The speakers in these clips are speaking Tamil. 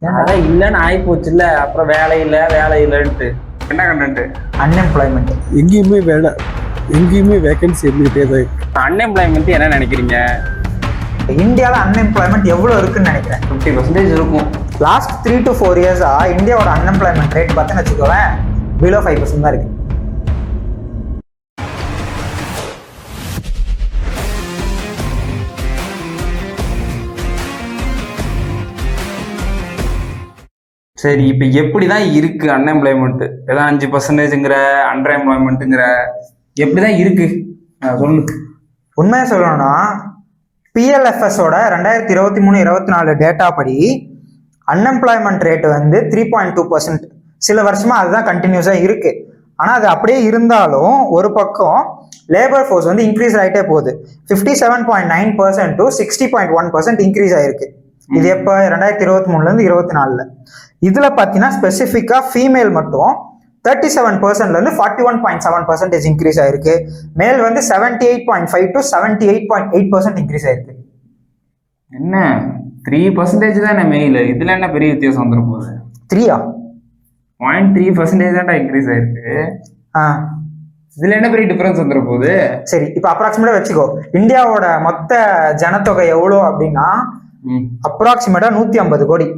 அதான் இல்லைன்னு ஆகி போச்சு இல்ல, அப்புறம் வேலை இல்லைன்ட்டு என்ன கண்டென்ட்? அன்எம்ப்ளாய்மெண்ட் எங்கேயுமே வேகன்சி இருந்துகிட்டே தான் இருக்கு. அன்எம்ப்ளாய்மெண்ட் என்ன நினைக்கிறீங்க? இந்தியாவில் அன்எம்ப்ளாய்மெண்ட் எவ்வளோ இருக்குன்னு நினைக்கிறேன்? 50% இருக்கும். லாஸ்ட் 3 to 4 இயர்ஸா இந்தியாவோட அன்எம்ப்ளாய்மெண்ட் ரேட் பார்த்தீங்கன்னு வச்சுக்கோவேன், பிலோ 5% தான் இருக்கு. சரி, இப்போ எப்படிதான் இருக்கு அன்எம்ப்ளாய்மெண்ட்? ஏதாவது 5%ங்கிற அன்எம்ப்ளாய்மெண்ட்டுங்கிற எப்படிதான் இருக்கு சொல்லு. உண்மையாக சொல்லணும்னா பிஎல்எஃப்எஸோட 2023-24 டேட்டா படி அன்எம்ப்ளாய்மெண்ட் ரேட் வந்து 3.2%. சில வருஷமா அதுதான் கண்டினியூஸாக இருக்கு. ஆனால் அது அப்படியே இருந்தாலும் ஒரு பக்கம் லேபர் ஃபோர்ஸ் வந்து இன்க்ரீஸ் ஆகிட்டே போகுது. 57.9% to 60.1% இன்க்ரீஸ் ஆயிருக்கு. இது எப்போ? 2023 24. இதுல பார்த்தீங்கன்னா ஸ்பெசிஃபிக்காக ஃபீமேல் மட்டும் 37% 41.7% இன்க்ரீஸ் ஆயிருக்கு. மேல் வந்து 78.5 to 78.8% இன்க்ரீஸ் ஆயிருக்கு. என்ன 3% தானே மெயில், இதுல என்ன பெரிய வித்தியாசம் வந்துட போகுது? 0.3% தான்டா இன்க்ரீஸ் ஆயிருக்கு. இதுல என்ன பெரிய டிஃபரன்ஸ் வந்துட போகுது? சரி, இப்போ அப்ராக்சிமேட்டா வச்சுக்கோ, இந்தியாவோட மொத்த ஜனத்தொகை எவ்வளோ அப்படின்னா அப்ராக்சிமேட்டா 150 கோடி.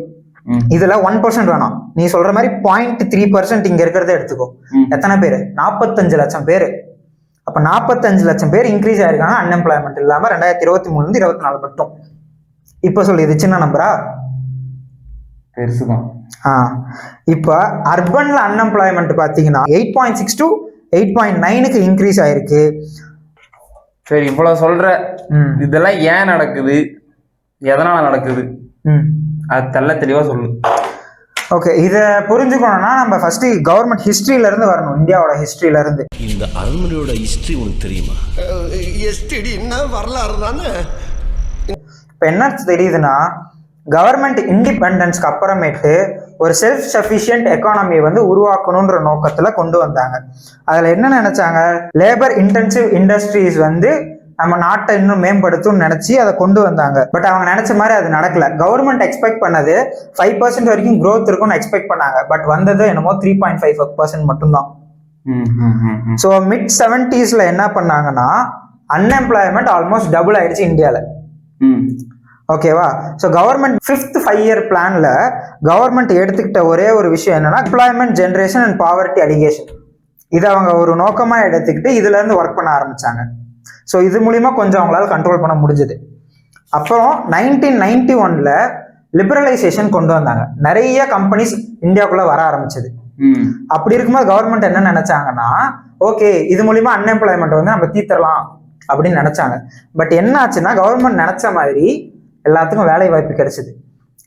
இதுல 1% வேணும். நீ சொல்ற மாதிரி 0.3% இங்க இருக்கிறத எடுத்துக்கோ. எத்தனை பேரு? 45 லட்சம் பேரு. அப்ப 45 லட்சம் பேர் இன்க்ரீஸ் ஆயிருக்காங்க அன்எம்ப்ளாய்மெண்ட் இல்லாம 2023-24 மட்டும். இப்ப சொல்லு, இது சின்ன நம்பரா? பெருசுதான். இப்ப அர்பன்ல அன்எம்ப்ளாய்மெண்ட் பாத்தீங்கன்னா 8.6 to 8.9க்கு இன்க்ரீஸ் ஆயிருக்கு. சரி, இவ்வளவு சொல்ற, இதெல்லாம் ஏன் நடக்குது, எதனால நடக்குது, அது தெளிவா சொல்லு. ஓகே, இதை புரிஞ்சுக்கணும்னா நம்ம ஃபர்ஸ்ட் கவர்மெண்ட் ஹிஸ்டரியில இருந்து வரணும். இந்தியாவோட ஹிஸ்டரியில இருந்து. இந்த அரண்மனையோட ஹிஸ்டரி உனக்கு தெரியுமா? வரலாறு தானே. இப்போ என்ன தெரியுதுன்னா, கவர்மெண்ட் இண்டிபெண்டன்ஸ்க்கு அப்புறமேட்டு ஒரு செல்ஃப் சஃபிஷியன்ட் எக்கானமியை வந்து உருவாக்கணுன்ற நோக்கத்துல கொண்டு வந்தாங்க. அதுல என்ன நினைச்சாங்க? லேபர் இன்டென்சிவ் இண்டஸ்ட்ரீஸ் வந்து நம்ம நாட்டை இன்னும் மேம்படுத்தும்னு நினைச்சு அதை கொண்டு வந்தாங்க. பட் அவங்க நினைச்ச மாதிரி அது நடக்கல. கவர்மெண்ட் எக்ஸ்பெக்ட் பண்ணது 5% வரைக்கும் growth இருக்கும்னு எக்ஸ்பெக்ட் பண்ணாங்க. பட் வந்தது என்னமோ 3.5% மட்டும்தான். ஸோ மிட் 70s என்ன பண்ணாங்கன்னா அன்எம்ப்ளாய்மெண்ட் ஆல்மோஸ்ட் டபுள் ஆயிடுச்சு இந்தியாவில். ஓகேவா? ஸோ கவர்மெண்ட் 5th 5-year பிளான்ல கவர்மெண்ட் எடுத்துக்கிட்ட ஒரே ஒரு விஷயம் என்னன்னா employment generation and poverty allegation. இதை அவங்க ஒரு நோக்கமா எடுத்துக்கிட்டு இதுல இருந்து ஒர்க் பண்ண ஆரம்பிச்சாங்க. ஸோ இது மூலிமா கொஞ்சம் அவங்களால கண்ட்ரோல் பண்ண முடிஞ்சது. அப்புறம் 1991ல் லிபரலைசேஷன் கொண்டு வந்தாங்க. நிறைய கம்பெனிஸ் இந்தியாவுக்குள்ள வர ஆரம்பிச்சது. அப்படி இருக்கும்போது கவர்மெண்ட் என்ன நினைச்சாங்கன்னா, ஓகே இது மூலிமா அன்எம்ப்ளாய்மெண்ட் வந்து நம்ம தீர்த்தரலாம் அப்படின்னு நினைச்சாங்க. பட் என்ன ஆச்சுன்னா, கவர்மெண்ட் நினைச்ச மாதிரி எல்லாத்துக்கும் வேலை வாய்ப்பு கிடைச்சது.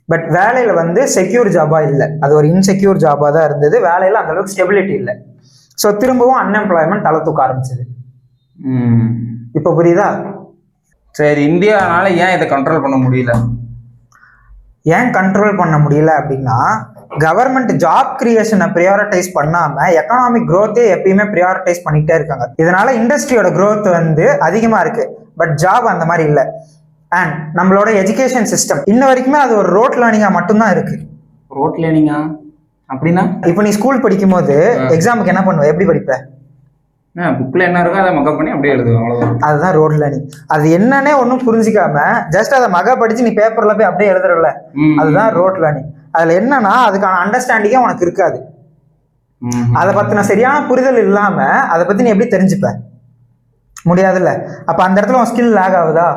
பட் வேலையில வந்து செக்யூர் ஜாபா இல்லை, அது ஒரு இன்செக்யூர் ஜாபா தான் இருந்தது. வேலையில அந்த அளவுக்கு ஸ்டெபிலிட்டி இல்லை. ஸோ திரும்பவும் அன்எம்ப்ளாய்மெண்ட் தலை தூக்க ஆரம்பிச்சது. இப்ப புரியுதா? சரி, இந்தியானால ஏன் இதை கண்ட்ரோல் பண்ண முடியல? ஏன் கண்ட்ரோல் பண்ண முடியல அப்படின்னா, கவர்மெண்ட் ஜாப் கிரியேஷனை ப்ரியாரிட்டைஸ் பண்ணாம எக்கனாமிக் growth-ஏ எப்பயுமே ப்ரியாரிட்டைஸ் பண்ணிக்கிட்டே இருக்காங்க. இதனால இண்டஸ்ட்ரியோட growth வந்து அதிகமா இருக்கு, பட் ஜாப் அந்த மாதிரி இல்லை. அண்ட் நம்மளோட எஜுகேஷன் சிஸ்டம் இன்ன வரைக்குமே அது ஒரு ரோட் லேர்னிங்கா மட்டும்தான் இருக்கு. ரோட் லேர்னிங்கா அப்படின்னா? இப்போ நீ ஸ்கூல் படிக்கும் போது எக்ஸாமுக்கு என்ன பண்ணுவ? எப்படி படிப்ப? புக்ல என்ன இருக்கோ அதை மகப் பண்ணி அப்படியே எழுதுவோம், அவ்வளவுதான். அதுதான் ரோட் லேர்னிங். அது என்னன்னே ஒன்றும் புரிஞ்சிக்காம ஜஸ்ட் அதை மக படிச்சு நீ பேப்பர்ல போய் அப்படியே எழுதுறல, அதுதான் ரோட் லேர்னிங். அதுல என்னன்னா அதுக்கான அண்டர்ஸ்டாண்டிங்கே உனக்கு இருக்காது. அதை பத்தின சரியான புரிதல் இல்லாம அதை பத்தி நீ எப்படி தெரிஞ்சுப்ப? முடியாதுல்ல. அப்ப அந்த இடத்துல உன் ஸ்கில் லேக் ஆகுதா?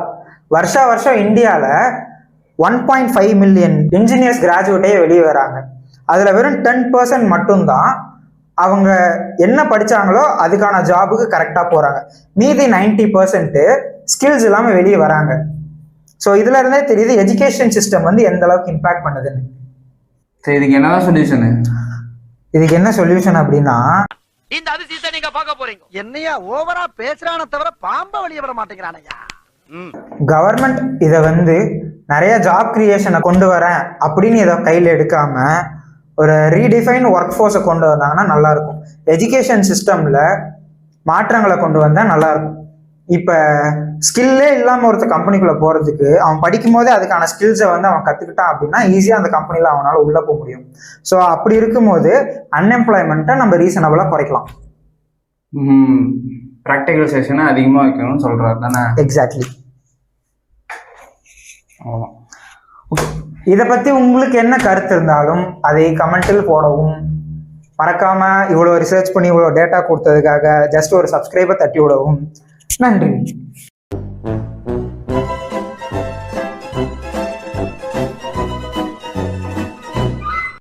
வருஷம் இந்தியாவில் 1.5 மில்லியன் இன்ஜினியர்ஸ் கிராஜுவேட்டே வெளியே வராங்க. அதுல வெறும் 10% மட்டும்தான் அவங்க என்ன படிச்சாங்களோ அதுக்கான ஜாபுக்கு கரெக்டா போறாங்க. மீதி 90% ஸ்கில்ஸ் இல்லாம வெளியே வராங்க. ஸோ இதுல இருந்தே தெரியுது எஜுகேஷன் சிஸ்டம் வந்து எந்த அளவுக்கு இம்பாக்ட் பண்ணுதுன்னு. சரி, இதுக்கு என்னதான் சொல்யூஷன்? இதுக்கு என்ன சொல்யூஷன் அப்படின்னா, இந்த அதிசயத்தை நீங்க பார்க்க போறீங்க. என்னையா ஓவரா பேசுறானே தவிர பாம்ப வெளியே வர மாட்டேங்கிறானயா. கவர்மெண்ட் இதை வந்து நிறைய ஜாப் கிரியேஷனை கொண்டு வரேன் அப்படின்னு இதை கையில் எடுக்காம ஒரு ரீடிஃபைன் ஒர்க் ஃபோர்ஸை கொண்டு வந்தாங்கன்னா நல்லா இருக்கும். எஜுகேஷன் சிஸ்டம்ல மாற்றங்களை கொண்டு வந்தா நல்லா இருக்கும். இப்போ ஸ்கில்லே இல்லாமல் ஒருத்தர் கம்பெனிக்குள்ளே போகிறதுக்கு அவன் படிக்கும் போதே அதுக்கான ஸ்கில்ஸை வந்து அவன் கற்றுக்கிட்டான் அப்படின்னா ஈஸியாக அந்த கம்பெனியில் அவனால் உள்ளே போக முடியும். ஸோ அப்படி இருக்கும்போது அன்எம்ப்ளாய்மெண்ட்டை நம்ம ரீசனபிளாக குறைக்கலாம். ப்ராக்டிக்கல் செஷனை அதிகமாக வைக்கணும்னு சொல்கிறாரு தானே? எக்ஸாக்ட்லி. இதை பற்றி உங்களுக்கு என்ன கருத்து இருந்தாலும் அதை கமெண்டில் போடவும் மறக்காமல். இவ்வளோ ரிசர்ச் பண்ணி இவ்வளோ டேட்டா கொடுத்ததுக்காக ஜஸ்ட் ஒரு சப்ஸ்கிரைபர் தட்டி விடவும். நன்றி.